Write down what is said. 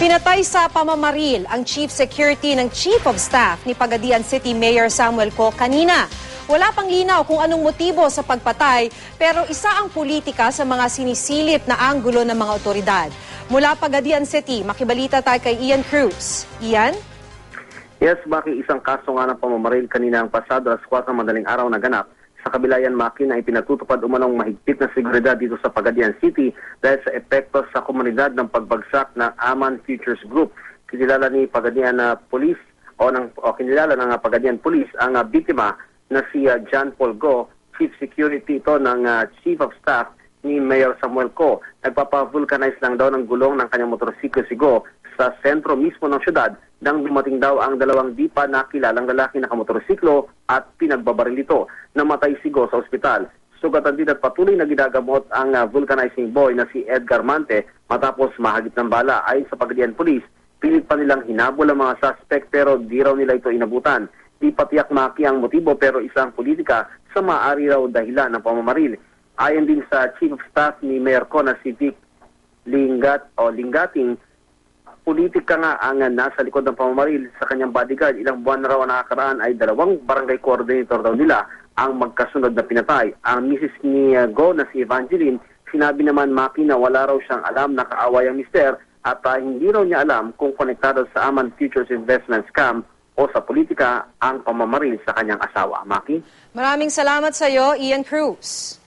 Pinatay sa pamamaril ang Chief Security ng Chief of Staff ni Pagadian City Mayor Samuel Co kanina. Wala pang linaw kung anong motibo sa pagpatay, pero isa ang politika sa mga sinisilip na anggulo ng mga otoridad. Mula Pagadian City, makibalita tayo kay Ian Cruz. Ian? Yes, Maki, isang kaso nga ng pamamaril kanina ang pasado alas 4 madaling araw na ganap. Sa kabila yan, Maki, na ipinatutupad umanong mahigpit na seguridad dito sa Pagadian City dahil sa epekto sa komunidad ng pagbagsak ng Aman Futures Group. Kinilala ni Pagadian Police kinilala ng Pagadian Police ang biktima na si John Paul Go, Chief Security ito ng Chief of Staff ni Mayor Samuel Co. Nagpapavulcanize lang daw ng gulong ng kanyang motorsiklo si Go sa sentro mismo ng syudad nang dumating daw ang dalawang di pa nakilalang lalaki na kamotorsiklo at pinagbabaril ito. Namatay si Go sa ospital. Sugatan din at patuloy na ginagamot ang vulcanizing boy na si Edgar Mante matapos mahagip ng bala. Ayon sa Pagadian Police, pilit pa nilang hinabol ang mga suspect pero di raw nila ito inabutan. Di patiyak, Maki, ang motibo pero isang politika sa maaari raw dahilan ng pamamaril. Ayon din sa Chief of Staff ni Mayor Co na si Vic Lingating, politika nga ang nasa likod ng pamamaril sa kanyang bodyguard. Ilang buwan na raw nakakaraan ay dalawang barangay coordinator daw nila ang magkasunod na pinatay. Ang Mrs. ni Go na si Evangeline, sinabi naman, Maki, na wala raw siyang alam na kaaway ang mister at hindi raw niya alam kung konektado sa Aman Futures Investment Scam o sa politika ang pamamaril sa kanyang asawa. Maki? Maraming salamat sa iyo, Ian Cruz.